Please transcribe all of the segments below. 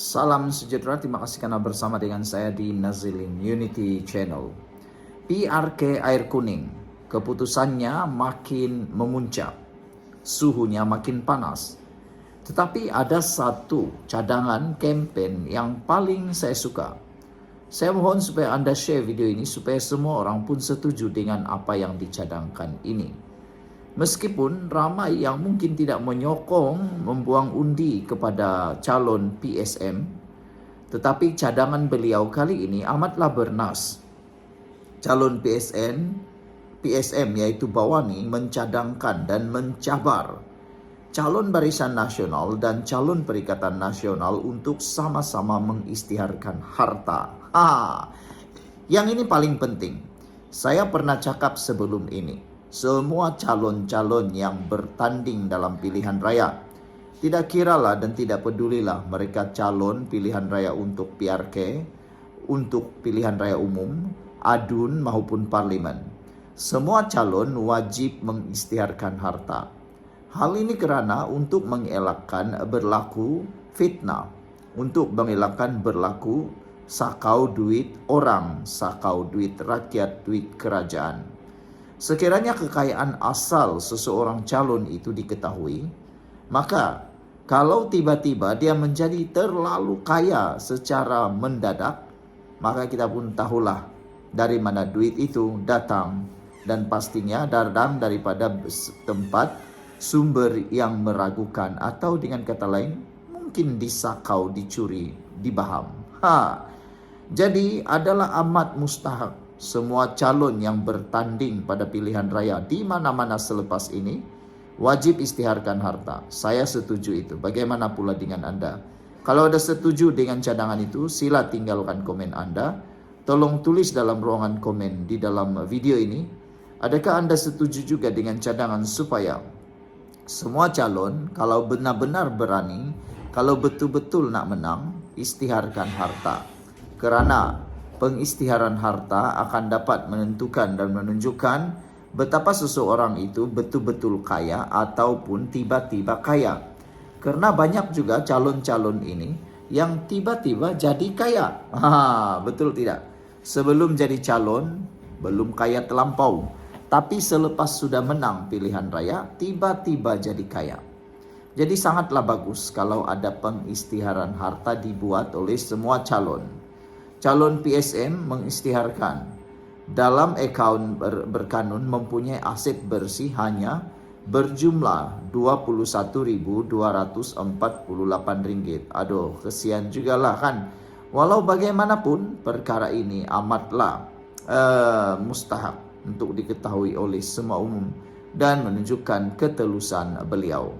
Salam sejahtera, terima kasih karena bersama dengan saya di Nazilin Unity Channel. PRK Air Kuning, keputusannya makin memuncak, suhunya makin panas. Tetapi ada satu cadangan campaign yang paling saya suka. Saya mohon supaya Anda share video ini supaya semua orang pun setuju dengan apa yang dicadangkan ini. Meskipun ramai yang mungkin tidak menyokong membuang undi kepada calon PSM, tetapi cadangan beliau kali ini amatlah bernas. Calon PSM yaitu Bawani mencadangkan dan mencabar calon Barisan Nasional dan calon Perikatan Nasional untuk sama-sama mengisytiharkan harta. Yang ini paling penting. Saya pernah cakap sebelum ini. Semua calon-calon yang bertanding dalam pilihan raya, tidak kiralah dan tidak pedulilah mereka calon pilihan raya untuk PRK, untuk pilihan raya umum, adun maupun parlimen. Semua calon wajib mengisytiharkan harta. Hal ini kerana untuk mengelakkan berlaku fitnah, untuk mengelakkan berlaku sakau duit orang, sakau duit rakyat, duit kerajaan. Sekiranya kekayaan asal seseorang calon itu diketahui, maka kalau tiba-tiba dia menjadi terlalu kaya secara mendadak, maka kita pun tahulah dari mana duit itu datang, dan pastinya datang daripada tempat sumber yang meragukan, atau dengan kata lain mungkin disakau, dicuri, dibaham. Jadi adalah amat mustahak semua calon yang bertanding pada pilihan raya di mana-mana selepas ini wajib isytiharkan harta. Saya setuju itu. Bagaimana pula dengan Anda? Kalau ada setuju dengan cadangan itu, sila tinggalkan komen Anda. Tolong tulis dalam ruangan komen di dalam video ini. Adakah Anda setuju juga dengan cadangan supaya semua calon kalau benar-benar berani, kalau betul-betul nak menang, isytiharkan harta. Kerana pengisytiharan harta akan dapat menentukan dan menunjukkan betapa seseorang itu betul-betul kaya ataupun tiba-tiba kaya. Karena banyak juga calon-calon ini yang tiba-tiba jadi kaya. Betul tidak? Sebelum jadi calon, belum kaya terlampau. Tapi selepas sudah menang pilihan raya, tiba-tiba jadi kaya. Jadi sangatlah bagus kalau ada pengisytiharan harta dibuat oleh semua calon. Calon PSM mengisytiharkan dalam akaun berkanun mempunyai aset bersih hanya berjumlah Rp21.248. Aduh, kesian jugalah kan. Walau bagaimanapun perkara ini amatlah mustahak untuk diketahui oleh semua umum dan menunjukkan ketelusan beliau.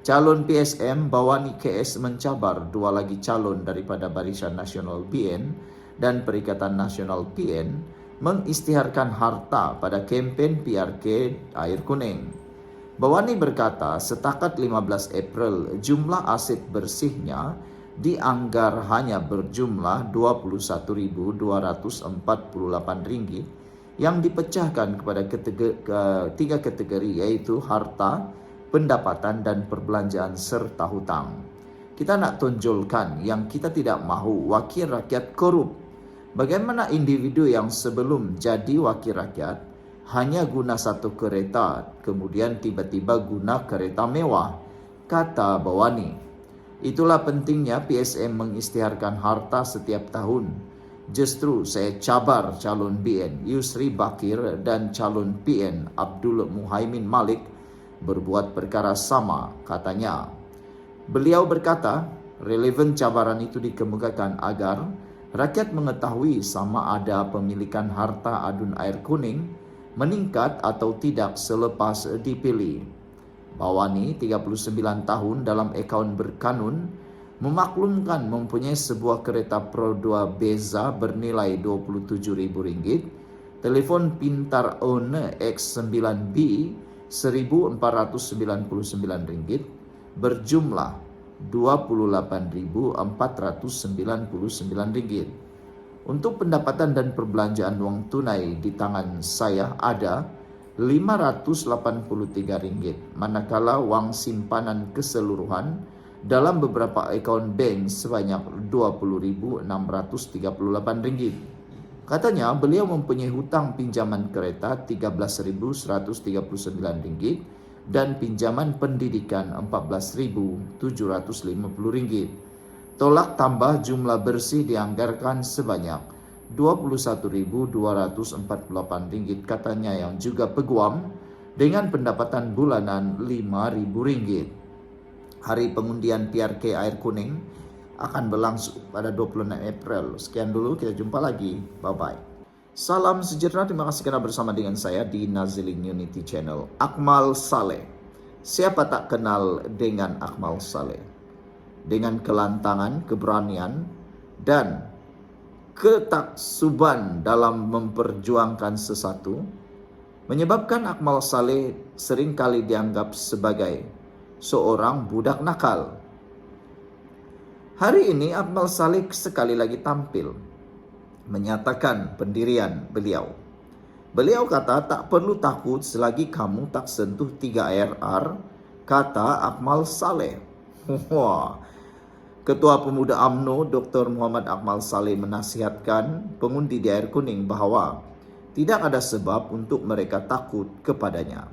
Calon PSM Bawani KS mencabar dua lagi calon daripada Barisan Nasional BN dan Perikatan Nasional PN mengisytiharkan harta pada kempen PRK Air Kuning. Bawani berkata setakat 15 April jumlah aset bersihnya dianggar hanya berjumlah Rp21.248 yang dipecahkan kepada tiga kategori, yaitu harta, pendapatan dan perbelanjaan serta hutang. Kita nak tonjolkan yang kita tidak mahu wakil rakyat korup. Bagaimana individu yang sebelum jadi wakil rakyat hanya guna satu kereta, kemudian tiba-tiba guna kereta mewah, kata Bawani. Itulah pentingnya PSM mengisytiharkan harta setiap tahun. Justru saya cabar calon BN Yusri Bakir dan calon PN Abdul Muhaimin Malik berbuat perkara sama, katanya. Beliau berkata, relevan cabaran itu dikemukakan agar rakyat mengetahui sama ada pemilikan harta adun air kuning meningkat atau tidak selepas dipilih. Bawani, 39 tahun, dalam akaun berkanun memaklumkan mempunyai sebuah kereta Pro 2 Beza bernilai Rp27.000, telefon pintar One X9B Rp1.499, berjumlah Rp28.499. Untuk pendapatan dan perbelanjaan uang tunai di tangan saya ada Rp583, manakala wang simpanan keseluruhan dalam beberapa akaun bank sebanyak Rp20.638. Katanya beliau mempunyai hutang pinjaman kereta Rp13.139 dan pinjaman pendidikan Rp14.750. Tolak tambah jumlah bersih dianggarkan sebanyak Rp21.248 katanya, yang juga peguam dengan pendapatan bulanan Rp5.000. Hari pengundian PRK Air Kuning akan berlangsung pada 26 April. Sekian dulu, kita jumpa lagi. Bye-bye. Salam sejahtera, terima kasih karena bersama dengan saya di Nazilin Unity Channel. Akmal Saleh. Siapa tak kenal dengan Akmal Saleh? Dengan kelantangan, keberanian, dan ketaksuban dalam memperjuangkan sesuatu, menyebabkan Akmal Saleh seringkali dianggap sebagai seorang budak nakal. Hari ini Akmal Saleh sekali lagi tampil menyatakan pendirian beliau. Beliau kata tak perlu takut selagi kamu tak sentuh 3RR, kata Akmal Saleh. Wah. Ketua Pemuda UMNO Dr. Muhammad Akmal Saleh menasihatkan pengundi di Air Kuning bahwa tidak ada sebab untuk mereka takut kepadanya.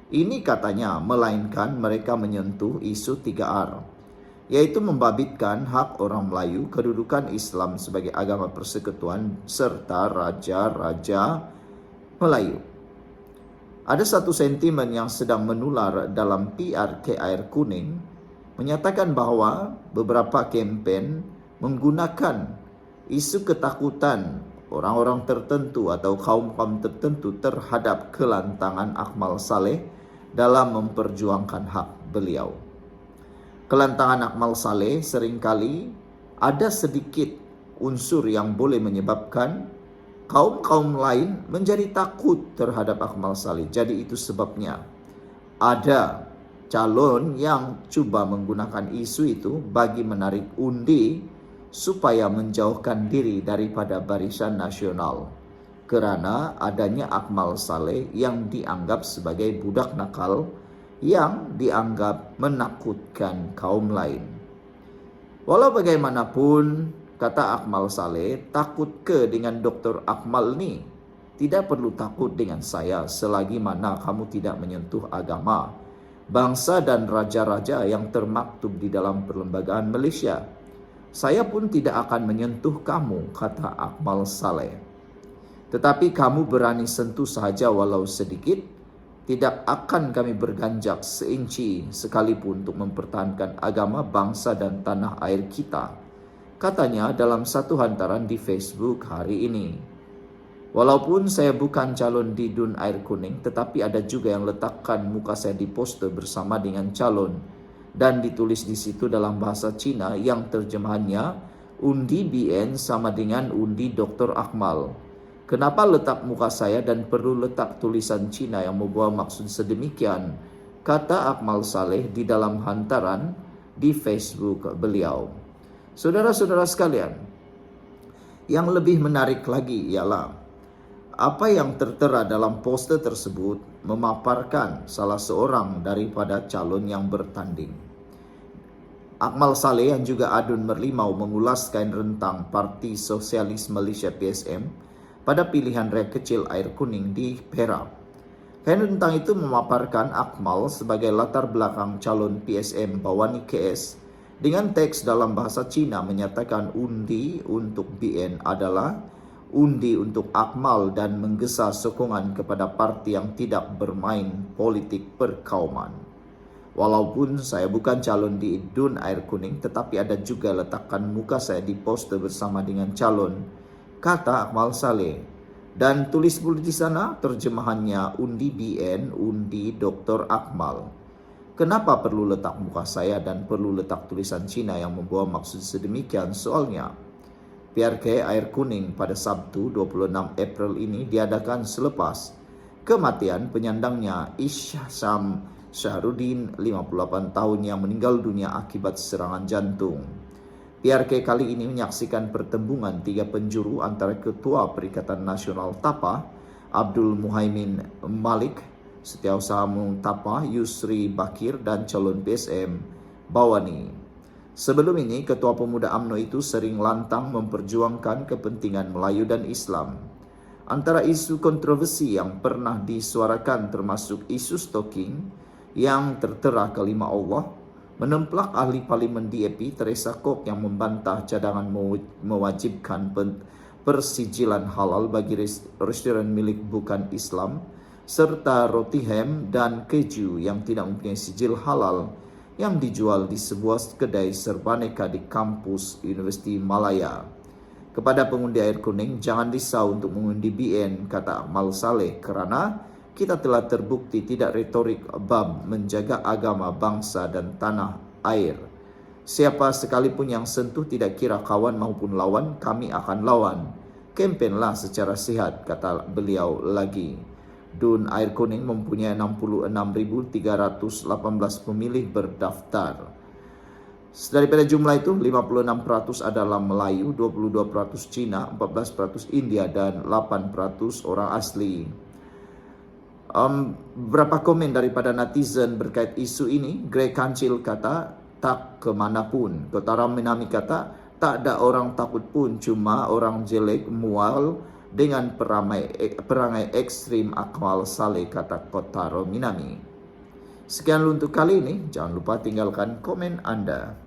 Ini katanya, melainkan mereka menyentuh isu 3R, yaitu membabitkan hak orang Melayu, kedudukan Islam sebagai agama persekutuan, serta raja-raja Melayu. Ada satu sentimen yang sedang menular dalam PRK Air Kuning, menyatakan bahwa beberapa kempen menggunakan isu ketakutan orang-orang tertentu atau kaum-kaum tertentu terhadap kelantangan Akmal Saleh dalam memperjuangkan hak beliau. Kelantangan Akmal Saleh seringkali ada sedikit unsur yang boleh menyebabkan kaum-kaum lain menjadi takut terhadap Akmal Saleh. Jadi itu sebabnya ada calon yang cuba menggunakan isu itu bagi menarik undi supaya menjauhkan diri daripada Barisan Nasional kerana adanya Akmal Saleh yang dianggap sebagai budak nakal yang dianggap menakutkan kaum lain. Walau bagaimanapun, kata Akmal Saleh, takut ke dengan Dr. Akmal ni? Tidak perlu takut dengan saya selagi mana kamu tidak menyentuh agama, bangsa dan raja-raja yang termaktub di dalam perlembagaan Malaysia. Saya pun tidak akan menyentuh kamu, kata Akmal Saleh. Tetapi kamu berani sentuh sahaja walau sedikit, tidak akan kami berganjak seinci sekalipun untuk mempertahankan agama, bangsa dan tanah air kita, katanya dalam satu hantaran di Facebook hari ini. Walaupun saya bukan calon di DUN Air Kuning, tetapi ada juga yang letakkan muka saya di poster bersama dengan calon dan ditulis di situ dalam bahasa Cina yang terjemahannya undi BN sama dengan undi Dr. Akmal. Kenapa letak muka saya dan perlu letak tulisan Cina yang membawa maksud sedemikian? Kata Akmal Saleh di dalam hantaran di Facebook beliau. Saudara-saudara sekalian, yang lebih menarik lagi ialah apa yang tertera dalam poster tersebut memaparkan salah seorang daripada calon yang bertanding. Akmal Saleh yang juga adun merlimau mengulaskan rentang Parti Sosialis Malaysia PSM pada pilihan raya kecil Air Kuning di Perak. Rentang itu memaparkan Akmal sebagai latar belakang calon PSM Bawani KS dengan teks dalam bahasa Cina menyatakan undi untuk BN adalah undi untuk Akmal dan menggesa sokongan kepada parti yang tidak bermain politik perkauman. Walaupun saya bukan calon di DUN Air Kuning, tetapi ada juga letakkan muka saya di poster bersama dengan calon, kata Akmal Saleh. Dan tulis pula di sana terjemahannya undi BN, undi Dr. Akmal. Kenapa perlu letak muka saya dan perlu letak tulisan Cina yang membawa maksud sedemikian? Soalnya, PRK Air Kuning pada Sabtu 26 April ini diadakan selepas kematian penyandangnya Isyam Syahrudin, 58 tahun, yang meninggal dunia akibat serangan jantung. PRK kali ini menyaksikan pertembungan 3 penjuru antara Ketua Perikatan Nasional TAPA, Abdul Muhaimin Malik, Setiausaha Umum TAPA, Yusri Bakir, dan calon PSM Bawani. Sebelum ini, Ketua Pemuda UMNO itu sering lantang memperjuangkan kepentingan Melayu dan Islam. Antara isu kontroversi yang pernah disuarakan termasuk isu stalking yang tertera kelima Allah, menemplak ahli parlimen DAP Teresa Kok yang membantah cadangan mewajibkan persijilan halal bagi restoran milik bukan Islam, serta roti ham dan keju yang tidak mempunyai sijil halal yang dijual di sebuah kedai serbaneka di kampus Universiti Malaya. Kepada pengundi air kuning, jangan risau untuk mengundi BN, kata Akmal Saleh, kerana kita telah terbukti tidak retorik bab menjaga agama, bangsa dan tanah air. Siapa sekalipun yang sentuh, tidak kira kawan maupun lawan, kami akan lawan. Kempenlah secara sihat, kata beliau lagi. DUN Air Kuning mempunyai 66.318 pemilih berdaftar. Daripada jumlah itu, 56% adalah Melayu, 22% Cina, 14% India, dan 8% orang asli. Beberapa komen daripada netizen berkait isu ini. Greg Kancil kata, tak kemanapun. Kotara Minami kata, tak ada orang takut pun, cuma orang jelek mual dengan perangai ekstrim. Akmal Saleh, kata Kotaro Minami. Sekian untuk kali ini. Jangan lupa tinggalkan komen Anda.